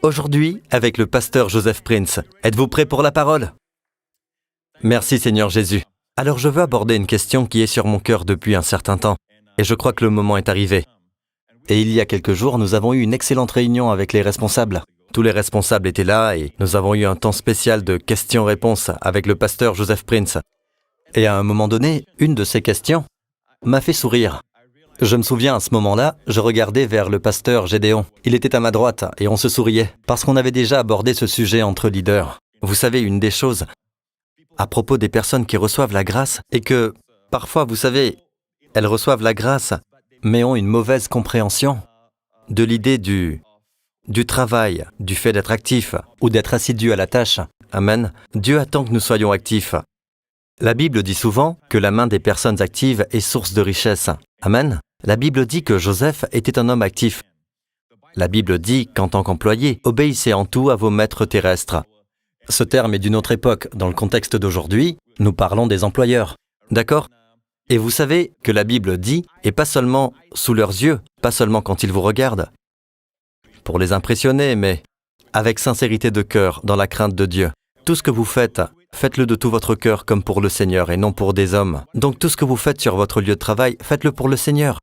Aujourd'hui, avec le pasteur Joseph Prince. Êtes-vous prêt pour la parole? Merci Seigneur Jésus. Alors je veux aborder une question qui est sur mon cœur depuis un certain temps, et je crois que le moment est arrivé. Et il y a quelques jours, nous avons eu une excellente réunion avec les responsables. Tous les responsables étaient là et nous avons eu un temps spécial de questions-réponses avec le pasteur Joseph Prince. Et à un moment donné, une de ces questions m'a fait sourire. Je me souviens, à ce moment-là, je regardais vers le pasteur Gédéon. Il était à ma droite et on se souriait, parce qu'on avait déjà abordé ce sujet entre leaders. Vous savez, une des choses, à propos des personnes qui reçoivent la grâce, est que, parfois, vous savez, elles reçoivent la grâce, mais ont une mauvaise compréhension de l'idée du travail, du fait d'être actif ou d'être assidu à la tâche. Amen. Dieu attend que nous soyons actifs. La Bible dit souvent que la main des personnes actives est source de richesse. Amen. La Bible dit que Joseph était un homme actif. La Bible dit qu'en tant qu'employé, obéissez en tout à vos maîtres terrestres. Ce terme est d'une autre époque. Dans le contexte d'aujourd'hui, nous parlons des employeurs. D'accord? Et vous savez que la Bible dit, et pas seulement sous leurs yeux, pas seulement quand ils vous regardent, pour les impressionner, mais avec sincérité de cœur, dans la crainte de Dieu. Tout ce que vous faites, faites-le de tout votre cœur comme pour le Seigneur et non pour des hommes. Donc tout ce que vous faites sur votre lieu de travail, faites-le pour le Seigneur.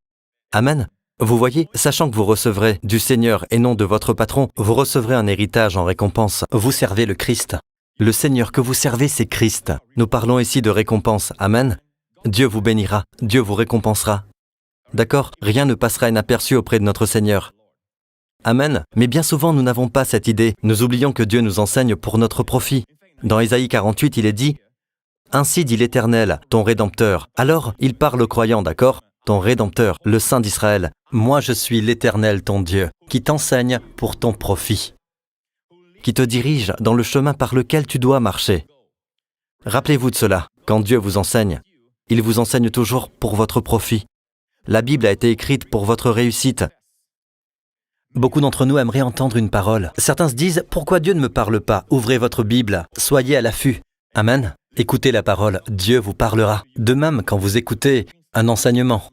Amen. Vous voyez, sachant que vous recevrez du Seigneur et non de votre patron, vous recevrez un héritage en récompense. Vous servez le Christ. Le Seigneur que vous servez, c'est Christ. Nous parlons ici de récompense. Amen. Dieu vous bénira. Dieu vous récompensera. D'accord? Rien ne passera inaperçu auprès de notre Seigneur. Amen. Mais bien souvent, nous n'avons pas cette idée. Nous oublions que Dieu nous enseigne pour notre profit. Dans Ésaïe 48, il est dit « Ainsi dit l'Éternel, ton Rédempteur ». Alors, il parle aux croyants, d'accord? Ton Rédempteur, le Saint d'Israël. Moi, je suis l'Éternel, ton Dieu, qui t'enseigne pour ton profit, qui te dirige dans le chemin par lequel tu dois marcher. Rappelez-vous de cela. Quand Dieu vous enseigne, il vous enseigne toujours pour votre profit. La Bible a été écrite pour votre réussite. Beaucoup d'entre nous aimeraient entendre une parole. Certains se disent « Pourquoi Dieu ne me parle pas ?» Ouvrez votre Bible, soyez à l'affût. Amen. Écoutez la parole, Dieu vous parlera. De même, quand vous écoutez un enseignement.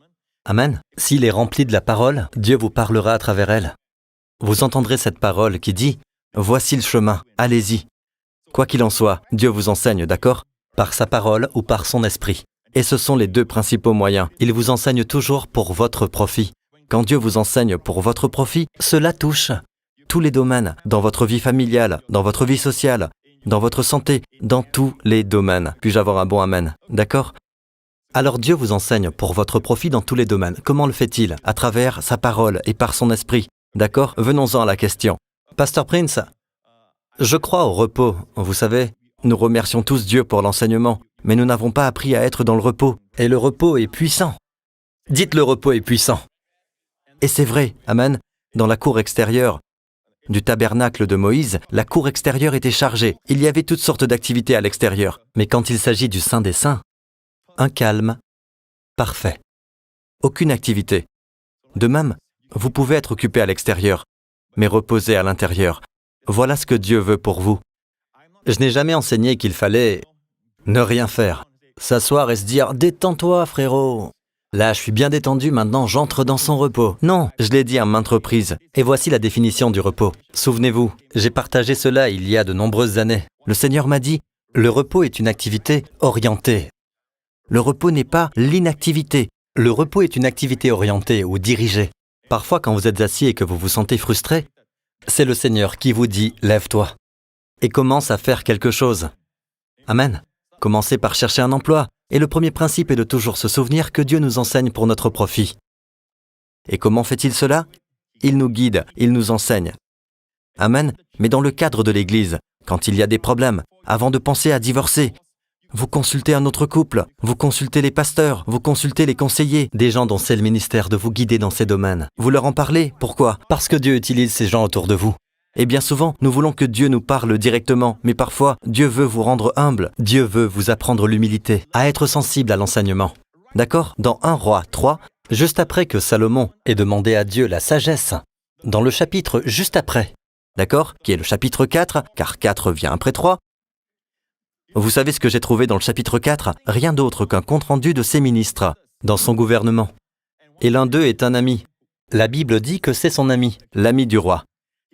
Amen. S'il est rempli de la parole, Dieu vous parlera à travers elle. Vous entendrez cette parole qui dit « Voici le chemin, allez-y ». Quoi qu'il en soit, Dieu vous enseigne, d'accord? Par sa parole ou par son esprit. Et ce sont les deux principaux moyens. Il vous enseigne toujours pour votre profit. Quand Dieu vous enseigne pour votre profit, cela touche tous les domaines, dans votre vie familiale, dans votre vie sociale, dans votre santé, dans tous les domaines. Puis-je avoir un bon amen? D'accord? Alors Dieu vous enseigne pour votre profit dans tous les domaines. Comment le fait-il? À travers sa parole et par son esprit. D'accord? Venons-en à la question. Pasteur Prince, je crois au repos. Vous savez, nous remercions tous Dieu pour l'enseignement, mais nous n'avons pas appris à être dans le repos. Et le repos est puissant. Dites le repos est puissant. Et c'est vrai, amen, dans la cour extérieure du tabernacle de Moïse, la cour extérieure était chargée. Il y avait toutes sortes d'activités à l'extérieur. Mais quand il s'agit du Saint des Saints, un calme parfait. Aucune activité. De même, vous pouvez être occupé à l'extérieur, mais reposer à l'intérieur. Voilà ce que Dieu veut pour vous. Je n'ai jamais enseigné qu'il fallait ne rien faire. S'asseoir et se dire « Détends-toi, frérot ». Là, je suis bien détendu, maintenant j'entre dans son repos. Non, je l'ai dit à maintes reprises. Et voici la définition du repos. Souvenez-vous, j'ai partagé cela il y a de nombreuses années. Le Seigneur m'a dit, le repos est une activité orientée. Le repos n'est pas l'inactivité. Le repos est une activité orientée ou dirigée. Parfois, quand vous êtes assis et que vous vous sentez frustré, c'est le Seigneur qui vous dit « Lève-toi » et commence à faire quelque chose. Amen. Commencez par chercher un emploi. Et le premier principe est de toujours se souvenir que Dieu nous enseigne pour notre profit. Et comment fait-il cela? Il nous guide, il nous enseigne. Amen. Mais dans le cadre de l'Église, quand il y a des problèmes, avant de penser à divorcer, vous consultez un autre couple, vous consultez les pasteurs, vous consultez les conseillers, des gens dont c'est le ministère de vous guider dans ces domaines. Vous leur en parlez. Pourquoi? Parce que Dieu utilise ces gens autour de vous. Et bien souvent, nous voulons que Dieu nous parle directement, mais parfois, Dieu veut vous rendre humble. Dieu veut vous apprendre l'humilité, à être sensible à l'enseignement. D'accord? Dans 1 Roi 3, juste après que Salomon ait demandé à Dieu la sagesse, dans le chapitre juste après, d'accord? Qui est le chapitre 4, car 4 vient après 3. Vous savez ce que j'ai trouvé dans le chapitre 4? Rien d'autre qu'un compte-rendu de ses ministres, dans son gouvernement. Et l'un d'eux est un ami. La Bible dit que c'est son ami, l'ami du roi.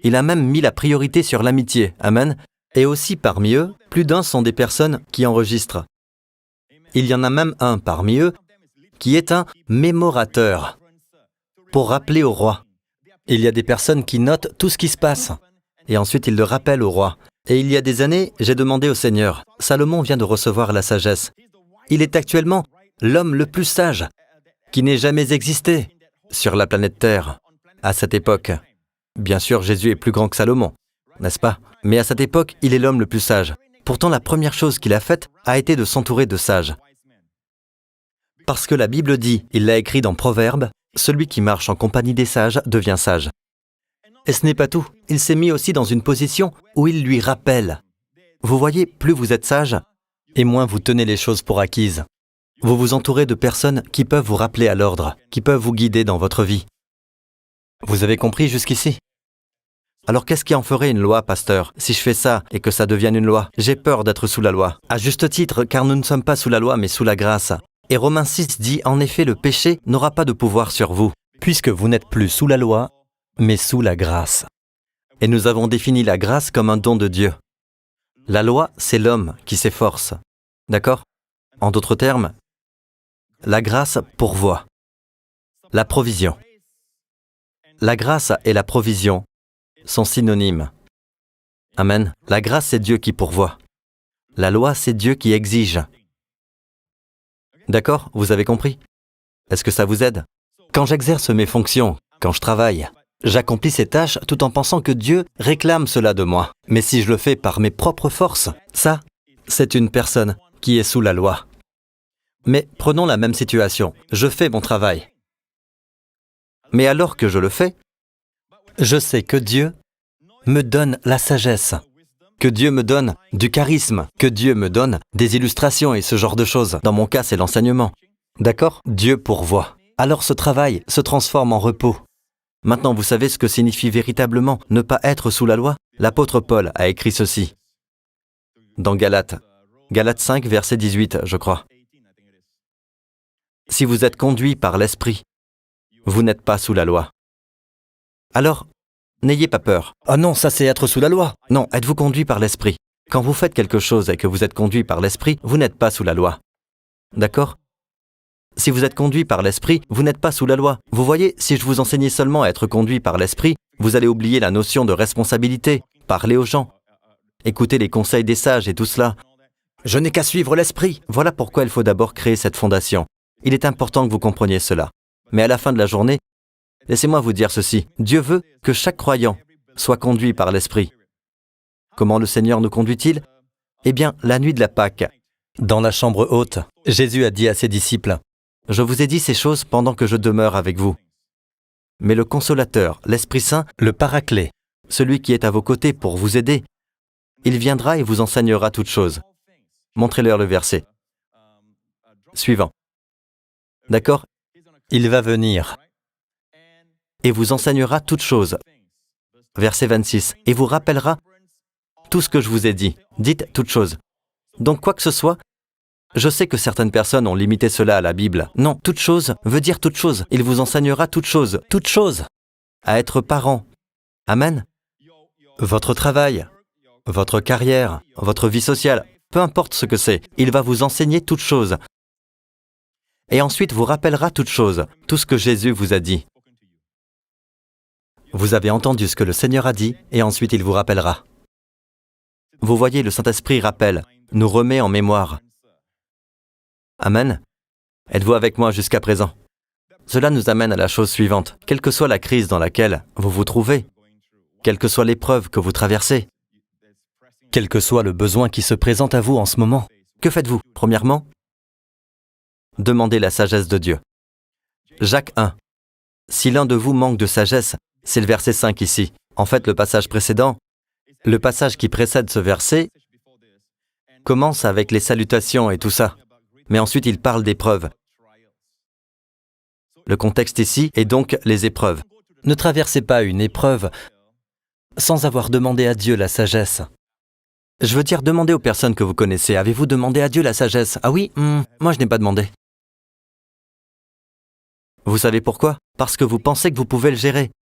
Il a même mis la priorité sur l'amitié. Amen. Et aussi parmi eux, plus d'un sont des personnes qui enregistrent. Il y en a même un parmi eux qui est un mémorateur pour rappeler au roi. Il y a des personnes qui notent tout ce qui se passe et ensuite ils le rappellent au roi. Et il y a des années, j'ai demandé au Seigneur, Salomon vient de recevoir la sagesse. Il est actuellement l'homme le plus sage qui n'ait jamais existé sur la planète Terre à cette époque. Bien sûr, Jésus est plus grand que Salomon, n'est-ce pas? Mais à cette époque, il est l'homme le plus sage. Pourtant, la première chose qu'il a faite a été de s'entourer de sages. Parce que la Bible dit, il l'a écrit dans Proverbes, celui qui marche en compagnie des sages devient sage. Et ce n'est pas tout, il s'est mis aussi dans une position où il lui rappelle. Vous voyez, plus vous êtes sage, et moins vous tenez les choses pour acquises. Vous vous entourez de personnes qui peuvent vous rappeler à l'ordre, qui peuvent vous guider dans votre vie. Vous avez compris jusqu'ici? Alors qu'est-ce qui en ferait une loi, pasteur, si je fais ça et que ça devienne une loi? J'ai peur d'être sous la loi. À juste titre, car nous ne sommes pas sous la loi, mais sous la grâce. Et Romains 6 dit, en effet, le péché n'aura pas de pouvoir sur vous, puisque vous n'êtes plus sous la loi, mais sous la grâce. Et nous avons défini la grâce comme un don de Dieu. La loi, c'est l'homme qui s'efforce. D'accord? En d'autres termes, la grâce pourvoit. La provision. La grâce et la provision sont synonymes. Amen. La grâce, c'est Dieu qui pourvoit. La loi, c'est Dieu qui exige. D'accord? Vous avez compris? Est-ce que ça vous aide? Quand j'exerce mes fonctions, quand je travaille, j'accomplis ces tâches tout en pensant que Dieu réclame cela de moi. Mais si je le fais par mes propres forces, ça, c'est une personne qui est sous la loi. Mais prenons la même situation. Je fais mon travail. Mais alors que je le fais, je sais que Dieu me donne la sagesse, que Dieu me donne du charisme, que Dieu me donne des illustrations et ce genre de choses. Dans mon cas, c'est l'enseignement. D'accord? Dieu pourvoit. Alors ce travail se transforme en repos. Maintenant, vous savez ce que signifie véritablement ne pas être sous la loi? L'apôtre Paul a écrit ceci dans Galates. Galates 5, verset 18, je crois. Si vous êtes conduits par l'Esprit, vous n'êtes pas sous la loi. Alors, n'ayez pas peur. Oh non, ça c'est être sous la loi. Non, êtes-vous conduit par l'Esprit. Quand vous faites quelque chose et que vous êtes conduit par l'Esprit, vous n'êtes pas sous la loi. D'accord? Si vous êtes conduit par l'Esprit, vous n'êtes pas sous la loi. Vous voyez, si je vous enseignais seulement à être conduit par l'Esprit, vous allez oublier la notion de responsabilité, parler aux gens, écouter les conseils des sages et tout cela. Je n'ai qu'à suivre l'Esprit. Voilà pourquoi il faut d'abord créer cette fondation. Il est important que vous compreniez cela. Mais à la fin de la journée, laissez-moi vous dire ceci. Dieu veut que chaque croyant soit conduit par l'Esprit. Comment le Seigneur nous conduit-il? Eh bien, la nuit de la Pâque, dans la chambre haute, Jésus a dit à ses disciples, « Je vous ai dit ces choses pendant que je demeure avec vous. Mais le Consolateur, l'Esprit Saint, le Paraclet, celui qui est à vos côtés pour vous aider, il viendra et vous enseignera toutes choses. » Montrez-leur le verset. Suivant. D'accord? Il va venir et vous enseignera toutes choses. Verset 26. Et vous rappellera tout ce que je vous ai dit. Dites toutes choses. Donc quoi que ce soit, je sais que certaines personnes ont limité cela à la Bible. Non, toute chose veut dire toute chose. Il vous enseignera toutes choses. Toutes choses. À être parent. Amen. Votre travail, votre carrière, votre vie sociale, peu importe ce que c'est, il va vous enseigner toutes choses. Et ensuite vous rappellera toutes choses, tout ce que Jésus vous a dit. Vous avez entendu ce que le Seigneur a dit, et ensuite il vous rappellera. Vous voyez, le Saint-Esprit rappelle, nous remet en mémoire. Amen. Êtes-vous avec moi jusqu'à présent? Cela nous amène à la chose suivante. Quelle que soit la crise dans laquelle vous vous trouvez, quelle que soit l'épreuve que vous traversez, quel que soit le besoin qui se présente à vous en ce moment, que faites-vous? Premièrement, demandez la sagesse de Dieu. Jacques 1. Si l'un de vous manque de sagesse, c'est le verset 5 ici. En fait, le passage précédent, le passage qui précède ce verset, commence avec les salutations et tout ça. Mais ensuite, il parle d'épreuves. Le contexte ici est donc les épreuves. Ne traversez pas une épreuve sans avoir demandé à Dieu la sagesse. Je veux dire, demandez aux personnes que vous connaissez. Avez-vous demandé à Dieu la sagesse? Ah oui, moi je n'ai pas demandé. Vous savez pourquoi? Parce que vous pensez que vous pouvez le gérer.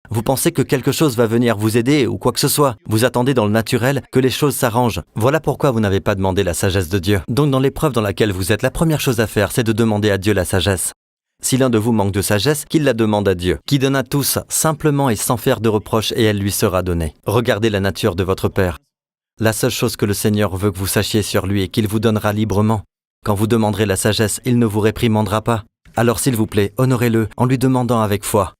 Vous pensez que quelque chose va venir vous aider ou quoi que ce soit. Vous attendez dans le naturel que les choses s'arrangent. Voilà pourquoi vous n'avez pas demandé la sagesse de Dieu. Donc dans l'épreuve dans laquelle vous êtes, la première chose à faire, c'est de demander à Dieu la sagesse. Si l'un de vous manque de sagesse, qu'il la demande à Dieu, qui donne à tous, simplement et sans faire de reproches, et elle lui sera donnée. Regardez la nature de votre Père. La seule chose que le Seigneur veut que vous sachiez sur lui est qu'il vous donnera librement. Quand vous demanderez la sagesse, il ne vous réprimandera pas. Alors s'il vous plaît, honorez-le en lui demandant avec foi.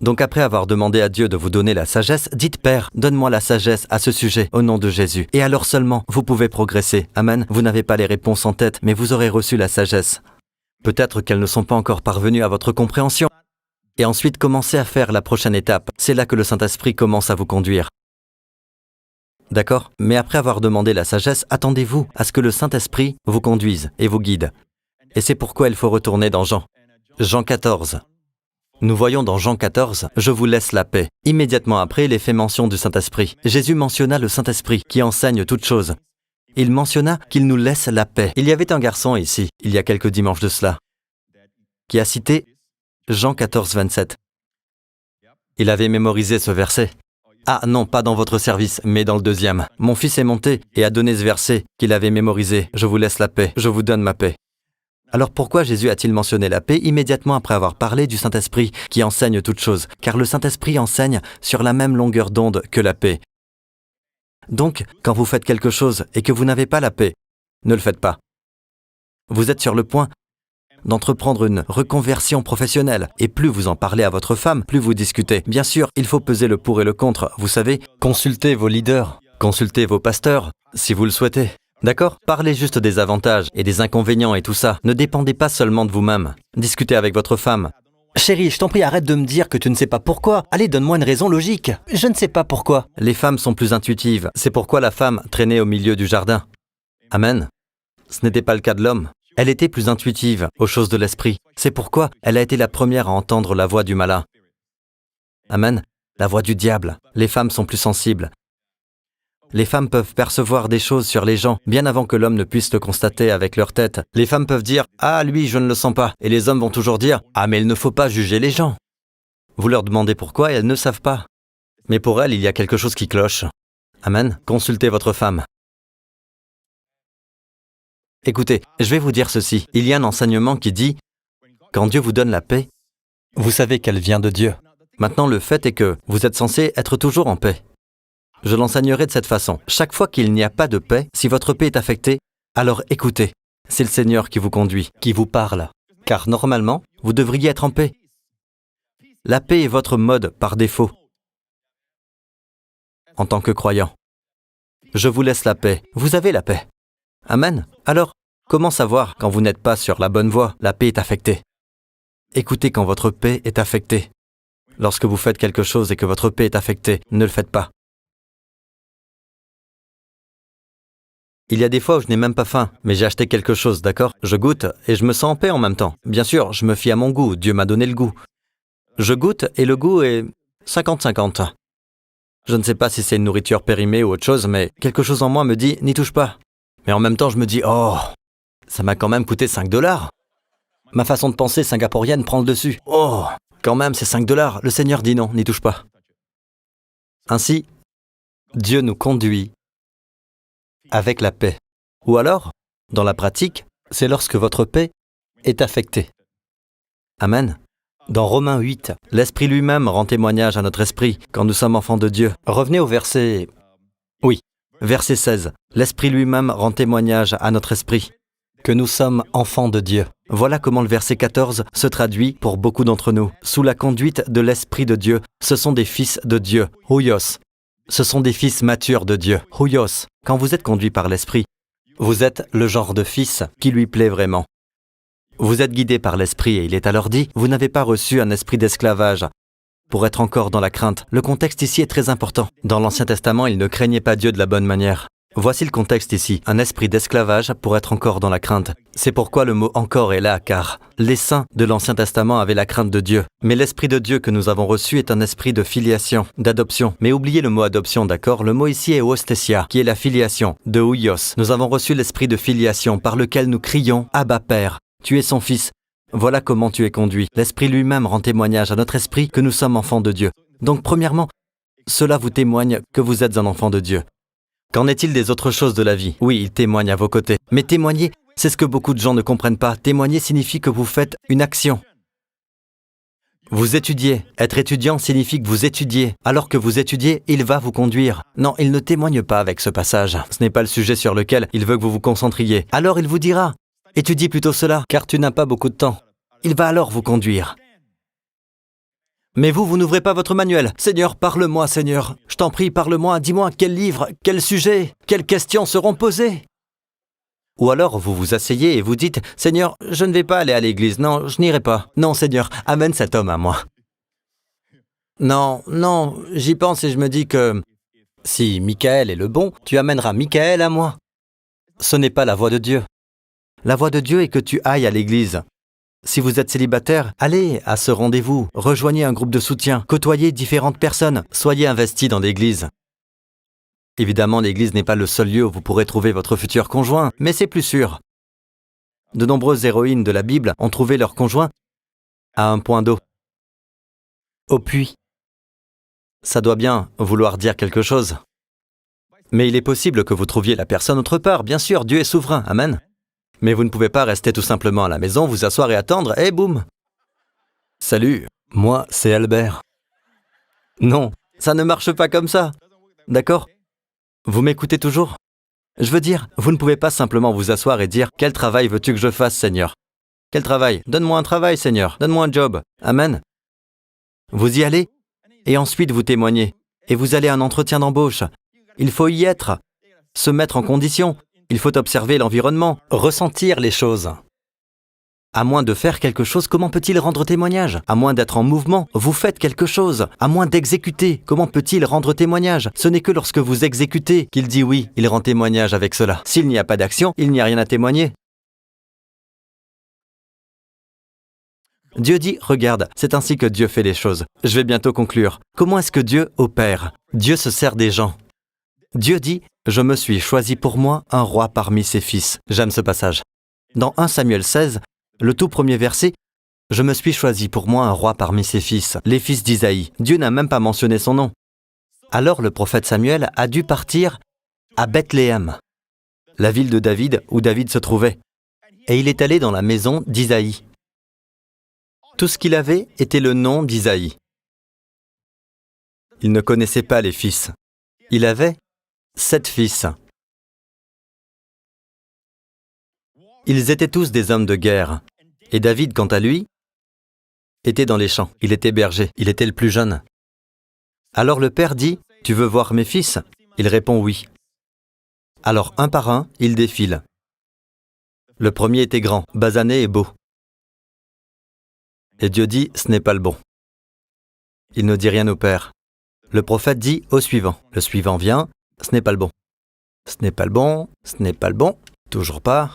Donc après avoir demandé à Dieu de vous donner la sagesse, dites « Père, donne-moi la sagesse à ce sujet, au nom de Jésus. » Et alors seulement, vous pouvez progresser. Amen. Vous n'avez pas les réponses en tête, mais vous aurez reçu la sagesse. Peut-être qu'elles ne sont pas encore parvenues à votre compréhension. Et ensuite, commencez à faire la prochaine étape. C'est là que le Saint-Esprit commence à vous conduire. D'accord? Mais après avoir demandé la sagesse, attendez-vous à ce que le Saint-Esprit vous conduise et vous guide. Et c'est pourquoi il faut retourner dans Jean. Jean 14. Nous voyons dans Jean 14, « Je vous laisse la paix ». Immédiatement après, il est fait mention du Saint-Esprit. Jésus mentionna le Saint-Esprit qui enseigne toutes choses. Il mentionna qu'il nous laisse la paix. Il y avait un garçon ici, il y a quelques dimanches de cela, qui a cité Jean 14, 27. Il avait mémorisé ce verset. Ah non, pas dans votre service, mais dans le deuxième. Mon fils est monté et a donné ce verset qu'il avait mémorisé. « Je vous laisse la paix, je vous donne ma paix ». Alors pourquoi Jésus a-t-il mentionné la paix immédiatement après avoir parlé du Saint-Esprit qui enseigne toutes choses? Car le Saint-Esprit enseigne sur la même longueur d'onde que la paix. Donc, quand vous faites quelque chose et que vous n'avez pas la paix, ne le faites pas. Vous êtes sur le point d'entreprendre une reconversion professionnelle. Et plus vous en parlez à votre femme, plus vous discutez. Bien sûr, il faut peser le pour et le contre. Vous savez, consultez vos leaders, consultez vos pasteurs, si vous le souhaitez. D'accord? Parlez juste des avantages et des inconvénients et tout ça. Ne dépendez pas seulement de vous-même. Discutez avec votre femme. Chérie, je t'en prie, arrête de me dire que tu ne sais pas pourquoi. Allez, donne-moi une raison logique. Je ne sais pas pourquoi. Les femmes sont plus intuitives. C'est pourquoi la femme traînait au milieu du jardin. Amen. Ce n'était pas le cas de l'homme. Elle était plus intuitive aux choses de l'esprit. C'est pourquoi elle a été la première à entendre la voix du malin. Amen. La voix du diable. Les femmes sont plus sensibles. Les femmes peuvent percevoir des choses sur les gens, bien avant que l'homme ne puisse le constater avec leur tête. Les femmes peuvent dire « Ah, lui, je ne le sens pas ». Et les hommes vont toujours dire « Ah, mais il ne faut pas juger les gens ». Vous leur demandez pourquoi et elles ne savent pas. Mais pour elles, il y a quelque chose qui cloche. Amen. Consultez votre femme. Écoutez, je vais vous dire ceci. Il y a un enseignement qui dit « Quand Dieu vous donne la paix, vous savez qu'elle vient de Dieu ». Maintenant, le fait est que vous êtes censé être toujours en paix. Je l'enseignerai de cette façon. Chaque fois qu'il n'y a pas de paix, si votre paix est affectée, alors écoutez. C'est le Seigneur qui vous conduit, qui vous parle. Car normalement, vous devriez être en paix. La paix est votre mode par défaut. En tant que croyant. Je vous laisse la paix. Vous avez la paix. Amen. Alors, comment savoir quand vous n'êtes pas sur la bonne voie? La paix est affectée. Écoutez quand votre paix est affectée. Lorsque vous faites quelque chose et que votre paix est affectée, ne le faites pas. Il y a des fois où je n'ai même pas faim, mais j'ai acheté quelque chose, d'accord? Je goûte et je me sens en paix en même temps. Bien sûr, je me fie à mon goût, Dieu m'a donné le goût. Je goûte et le goût est 50-50. Je ne sais pas si c'est une nourriture périmée ou autre chose, mais quelque chose en moi me dit « n'y touche pas ». Mais en même temps, je me dis « oh, ça m'a quand même coûté $5. » Ma façon de penser singapourienne prend le dessus. « Oh, quand même, c'est $5. » Le Seigneur dit « non, n'y touche pas ». Ainsi, Dieu nous conduit avec la paix. Ou alors, dans la pratique, c'est lorsque votre paix est affectée. Amen. Dans Romains 8, l'Esprit lui-même rend témoignage à notre esprit quand nous sommes enfants de Dieu. Revenez au verset... Oui, verset 16. L'Esprit lui-même rend témoignage à notre esprit que nous sommes enfants de Dieu. Voilà comment le verset 14 se traduit pour beaucoup d'entre nous. Sous la conduite de l'Esprit de Dieu, ce sont des fils de Dieu. Huios. Ce sont des fils matures de Dieu. Huios. Quand vous êtes conduit par l'Esprit, vous êtes le genre de fils qui lui plaît vraiment. Vous êtes guidé par l'Esprit et il est alors dit, vous n'avez pas reçu un esprit d'esclavage pour être encore dans la crainte. Le contexte ici est très important. Dans l'Ancien Testament, ils ne craignaient pas Dieu de la bonne manière. Voici le contexte ici, un esprit d'esclavage pour être encore dans la crainte. C'est pourquoi le mot « encore » est là, car les saints de l'Ancien Testament avaient la crainte de Dieu. Mais l'Esprit de Dieu que nous avons reçu est un esprit de filiation, d'adoption. Mais oubliez le mot adoption, d'accord? Le mot ici est ostesia, qui est la filiation, de huios. Nous avons reçu l'esprit de filiation par lequel nous crions « Abba Père ». Tu es son fils. Voilà comment tu es conduit. L'Esprit lui-même rend témoignage à notre esprit que nous sommes enfants de Dieu. Donc premièrement, cela vous témoigne que vous êtes un enfant de Dieu. Qu'en est-il des autres choses de la vie? Oui, il témoigne à vos côtés. Mais témoigner, c'est ce que beaucoup de gens ne comprennent pas. Témoigner signifie que vous faites une action. Vous étudiez. Être étudiant signifie que vous étudiez. Alors que vous étudiez, il va vous conduire. Non, il ne témoigne pas avec ce passage. Ce n'est pas le sujet sur lequel il veut que vous vous concentriez. Alors il vous dira, étudie plutôt cela, car tu n'as pas beaucoup de temps. Il va alors vous conduire. Mais vous n'ouvrez pas votre manuel. Seigneur, parle-moi, Seigneur. Je t'en prie, parle-moi, dis-moi quel livre, quel sujet, quelles questions seront posées. Ou alors vous vous asseyez et vous dites, Seigneur, je ne vais pas aller à l'église, non, je n'irai pas. Non, Seigneur, amène cet homme à moi. Non, j'y pense et je me dis que si Michael est le bon, tu amèneras Michael à moi. Ce n'est pas la voie de Dieu. La voie de Dieu est que tu ailles à l'église. Si vous êtes célibataire, allez à ce rendez-vous, rejoignez un groupe de soutien, côtoyez différentes personnes, soyez investis dans l'église. Évidemment, l'église n'est pas le seul lieu où vous pourrez trouver votre futur conjoint, mais c'est plus sûr. De nombreuses héroïnes de la Bible ont trouvé leur conjoint à un point d'eau, au puits. Ça doit bien vouloir dire quelque chose. Mais il est possible que vous trouviez la personne autre part, bien sûr, Dieu est souverain, amen. Mais vous ne pouvez pas rester tout simplement à la maison, vous asseoir et attendre, et boum. Salut, moi c'est Albert. Non, ça ne marche pas comme ça, d'accord? Vous m'écoutez toujours? Je veux dire, vous ne pouvez pas simplement vous asseoir et dire « Quel travail veux-tu que je fasse, Seigneur ?» Quel travail? Donne-moi un travail, Seigneur. Donne-moi un job. Amen. Vous y allez, et ensuite vous témoignez. Et vous allez à un entretien d'embauche. Il faut y être, se mettre en condition. Il faut observer l'environnement, ressentir les choses. À moins de faire quelque chose, comment peut-il rendre témoignage? À moins d'être en mouvement, vous faites quelque chose. À moins d'exécuter, comment peut-il rendre témoignage? Ce n'est que lorsque vous exécutez qu'il dit oui, il rend témoignage avec cela. S'il n'y a pas d'action, il n'y a rien à témoigner. Dieu dit, regarde, c'est ainsi que Dieu fait les choses. Je vais bientôt conclure. Comment est-ce que Dieu opère? Dieu se sert des gens. Dieu dit, je me suis choisi pour moi un roi parmi ses fils. J'aime ce passage. Dans 1 Samuel 16, le tout premier verset, « Je me suis choisi pour moi un roi parmi ses fils, les fils d'Isaïe. » Dieu n'a même pas mentionné son nom. Alors le prophète Samuel a dû partir à Bethléem, la ville de David où David se trouvait. Et il est allé dans la maison d'Isaïe. Tout ce qu'il avait était le nom d'Isaïe. Il ne connaissait pas les fils. Il avait 7 fils. Ils étaient tous des hommes de guerre. Et David, quant à lui, était dans les champs. Il était berger. Il était le plus jeune. Alors le père dit, « Tu veux voir mes fils ?» Il répond « Oui ». Alors un par un, ils défilent. Le premier était grand, basané et beau. Et Dieu dit, « Ce n'est pas le bon ». Il ne dit rien au père. Le prophète dit au suivant. Le suivant vient, « Ce n'est pas le bon ». Ce n'est pas le bon, ce n'est pas le bon, toujours pas.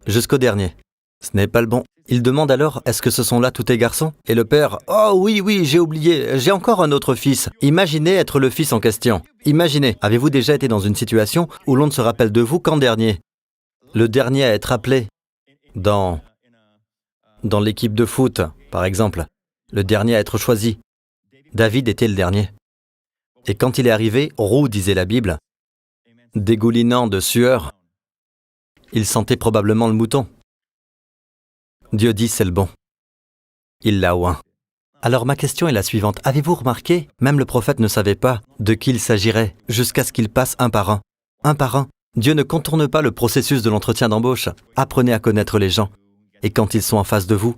Jusqu'au dernier. Ce n'est pas le bon. Il demande alors, est-ce que ce sont là tous tes garçons? Et le père, oh oui, j'ai oublié, j'ai encore un autre fils. Imaginez être le fils en question. Imaginez, avez-vous déjà été dans une situation où l'on ne se rappelle de vous qu'en dernier? Le dernier à être appelé dans l'équipe de foot, par exemple. Le dernier à être choisi. David était le dernier. Et quand il est arrivé, roux, disait la Bible, dégoulinant de sueur, il sentait probablement le mouton. Dieu dit c'est le bon. Il l'a oint. Alors ma question est la suivante. Avez-vous remarqué, même le prophète ne savait pas de qui il s'agirait, jusqu'à ce qu'il passe un par un. Un par un. Dieu ne contourne pas le processus de l'entretien d'embauche. Apprenez à connaître les gens. Et quand ils sont en face de vous,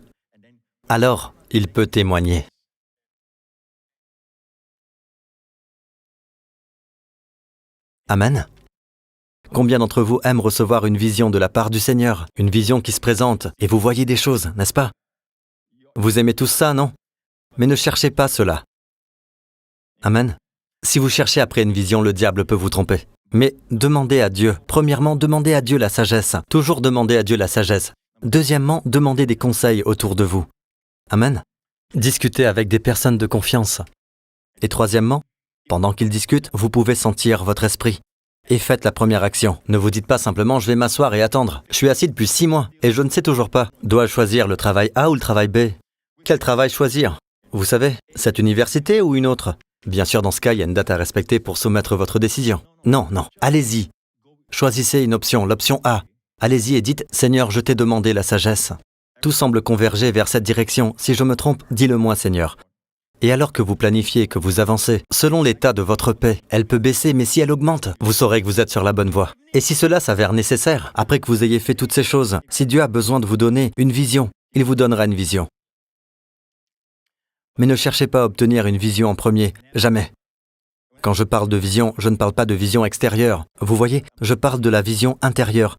alors il peut témoigner. Amen. Combien d'entre vous aiment recevoir une vision de la part du Seigneur, une vision qui se présente, et vous voyez des choses, n'est-ce pas? Vous aimez tous ça, non? Mais ne cherchez pas cela. Amen. Si vous cherchez après une vision, le diable peut vous tromper. Mais demandez à Dieu. Premièrement, demandez à Dieu la sagesse. Toujours demandez à Dieu la sagesse. Deuxièmement, demandez des conseils autour de vous. Amen. Discutez avec des personnes de confiance. Et troisièmement, pendant qu'ils discutent, vous pouvez sentir votre esprit. et faites la première action. Ne vous dites pas simplement « je vais m'asseoir et attendre ». Je suis assis depuis 6 mois et je ne sais toujours pas. Dois-je choisir le travail A ou le travail B? Quel travail choisir? Vous savez, cette université ou une autre? Bien sûr, dans ce cas, il y a une date à respecter pour soumettre votre décision. Non, allez-y. Choisissez une option, l'option A. Allez-y et dites « Seigneur, je t'ai demandé la sagesse ». Tout semble converger vers cette direction. Si je me trompe, dis-le-moi, Seigneur. Et alors que vous planifiez, que vous avancez, selon l'état de votre paix, elle peut baisser, mais si elle augmente, vous saurez que vous êtes sur la bonne voie. Et si cela s'avère nécessaire, après que vous ayez fait toutes ces choses, si Dieu a besoin de vous donner une vision, il vous donnera une vision. Mais ne cherchez pas à obtenir une vision en premier, jamais. Quand je parle de vision, je ne parle pas de vision extérieure. Vous voyez, je parle de la vision intérieure.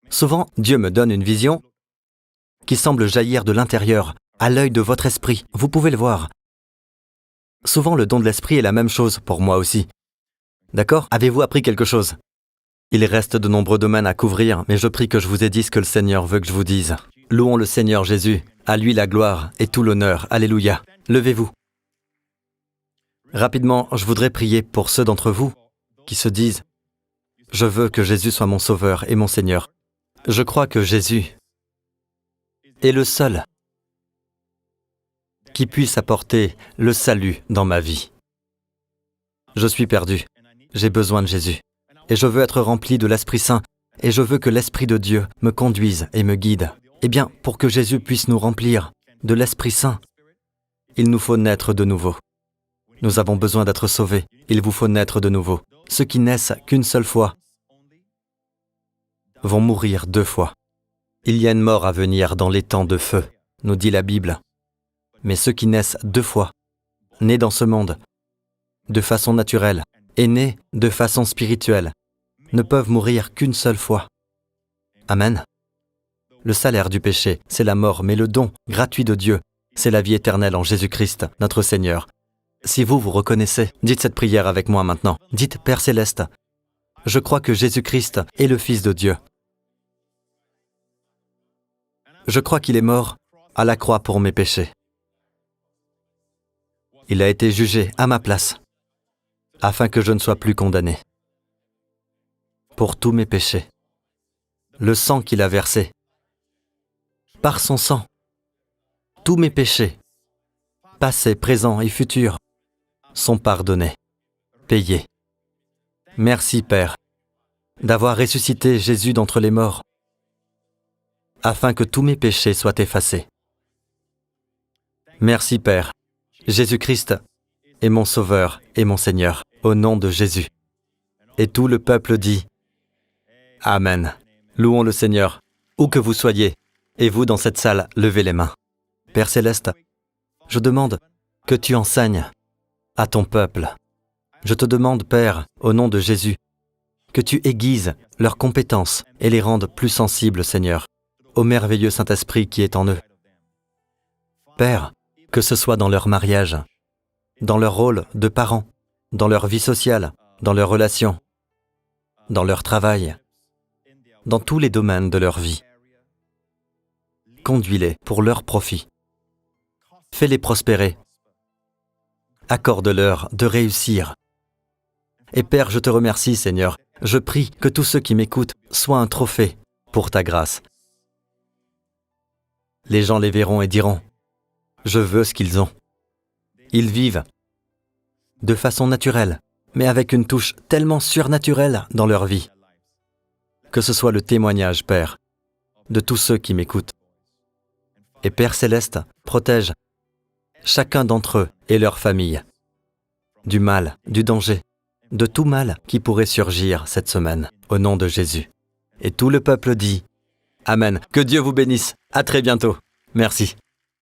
Souvent, Dieu me donne une vision qui semble jaillir de l'intérieur, à l'œil de votre esprit. Vous pouvez le voir. Souvent, le don de l'esprit est la même chose pour moi aussi. D'accord? Avez-vous appris quelque chose? Il reste de nombreux domaines à couvrir, mais je prie que je vous ai dit ce que le Seigneur veut que je vous dise. Louons le Seigneur Jésus. À lui la gloire et tout l'honneur. Alléluia. Levez-vous. Rapidement, je voudrais prier pour ceux d'entre vous qui se disent « Je veux que Jésus soit mon Sauveur et mon Seigneur. » Je crois que Jésus est le seul qui puisse apporter le salut dans ma vie. Je suis perdu. J'ai besoin de Jésus. Et je veux être rempli de l'Esprit Saint. Et je veux que l'Esprit de Dieu me conduise et me guide. Eh bien, pour que Jésus puisse nous remplir de l'Esprit Saint, il nous faut naître de nouveau. Nous avons besoin d'être sauvés. Il vous faut naître de nouveau. Ceux qui naissent qu'une seule fois vont mourir 2 fois. Il y a une mort à venir dans les temps de feu, nous dit la Bible. Mais ceux qui naissent 2 fois, nés dans ce monde, de façon naturelle, et nés de façon spirituelle, ne peuvent mourir qu'une seule fois. Amen. Le salaire du péché, c'est la mort, mais le don gratuit de Dieu, c'est la vie éternelle en Jésus-Christ, notre Seigneur. Si vous vous reconnaissez, dites cette prière avec moi maintenant. Dites, Père Céleste, je crois que Jésus-Christ est le Fils de Dieu. Je crois qu'il est mort à la croix pour mes péchés. Il a été jugé à ma place, afin que je ne sois plus condamné. Pour tous mes péchés, le sang qu'il a versé, par son sang, tous mes péchés, passés, présents et futurs, sont pardonnés, payés. Merci, Père, d'avoir ressuscité Jésus d'entre les morts, afin que tous mes péchés soient effacés. Merci, Père. Jésus-Christ est mon Sauveur et mon Seigneur, au nom de Jésus. Et tout le peuple dit « Amen ». Louons le Seigneur, où que vous soyez, et vous dans cette salle, levez les mains. Père Céleste, je demande que tu enseignes à ton peuple. Je te demande, Père, au nom de Jésus, que tu aiguises leurs compétences et les rendes plus sensibles, Seigneur, au merveilleux Saint-Esprit qui est en eux. Père, que ce soit dans leur mariage, dans leur rôle de parents, dans leur vie sociale, dans leurs relations, dans leur travail, dans tous les domaines de leur vie. Conduis-les pour leur profit. Fais-les prospérer. Accorde-leur de réussir. Et Père, je te remercie, Seigneur. Je prie que tous ceux qui m'écoutent soient un trophée pour ta grâce. Les gens les verront et diront « Je veux ce qu'ils ont ». Ils vivent de façon naturelle, mais avec une touche tellement surnaturelle dans leur vie. Que ce soit le témoignage, Père, de tous ceux qui m'écoutent. Et Père Céleste, protège chacun d'entre eux et leur famille du mal, du danger, de tout mal qui pourrait surgir cette semaine, au nom de Jésus. Et tout le peuple dit « Amen ». Que Dieu vous bénisse. À très bientôt. Merci.